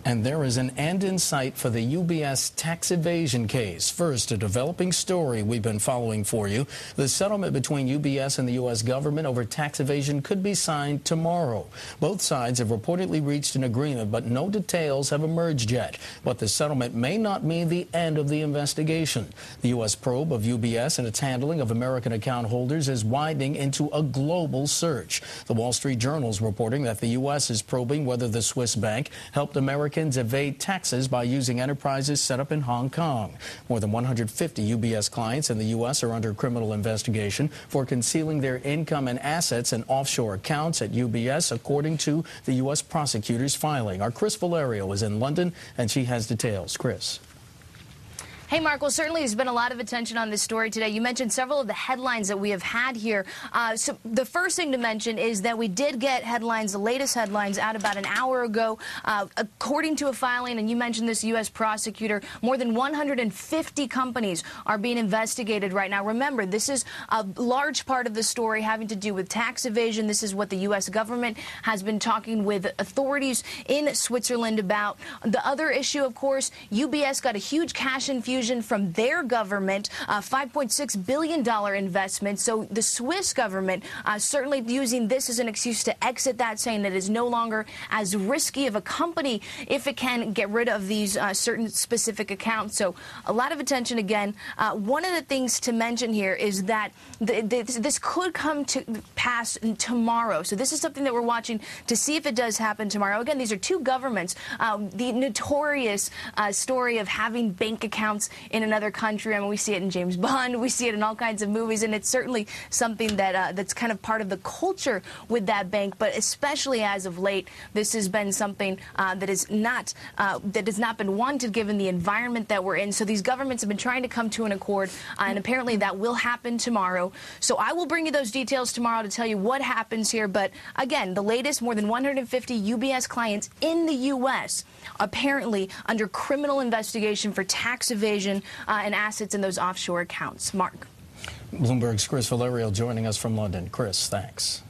And there is an end in sight for the UBS tax evasion case. First, a developing story we've been following for you. The settlement between UBS and the U.S. government over tax evasion could be signed tomorrow. Both sides have reportedly reached an agreement, but no details have emerged yet. But the settlement may not mean the end of the investigation. The U.S. probe of UBS and its handling of American account holders is widening into a global search. The Wall Street Journal is reporting that the U.S. is probing whether the Swiss bank helped Americans evade taxes by using enterprises set up in Hong Kong. More than 150 UBS clients in the U.S. are under criminal investigation for concealing their income and assets in offshore accounts at UBS, according to the U.S. prosecutor's filing. Our Chris Valerio is in London, and she has details. Chris. Hey, Mark. Well, certainly there's been a lot of attention on this story today. You mentioned several of the headlines that we have had here. So the first thing to mention is that we did get headlines, the latest headlines, out about an hour ago. According to a filing, and you mentioned this U.S. prosecutor, more than 150 companies are being investigated right now. Remember, this is a large part of the story having to do with tax evasion. This is what the U.S. government has been talking with authorities in Switzerland about. The other issue, of course, UBS got a huge cash infusion from their government, $5.6 billion investment. So the Swiss government certainly using this as an excuse to exit that, saying that it is no longer as risky of a company if it can get rid of these certain specific accounts. So a lot of attention again. One of the things to mention here is that this could come to pass tomorrow. So this is something that we're watching to see if it does happen tomorrow. Again, these are two governments. The notorious story of having bank accounts in another country. I mean, we see it in James Bond, we see it in all kinds of movies, and it's certainly something that that's kind of part of the culture with that bank. But especially as of late, this has been something that has not been wanted given the environment that we're in. So these governments have been trying to come to an accord, and apparently that will happen tomorrow. So I will bring you those details tomorrow to tell you what happens here. But again, the latest, more than 150 UBS clients in the U.S. apparently under criminal investigation for tax evasion and assets in those offshore accounts. Mark. Bloomberg's Chris Valerio joining us from London. Chris, thanks.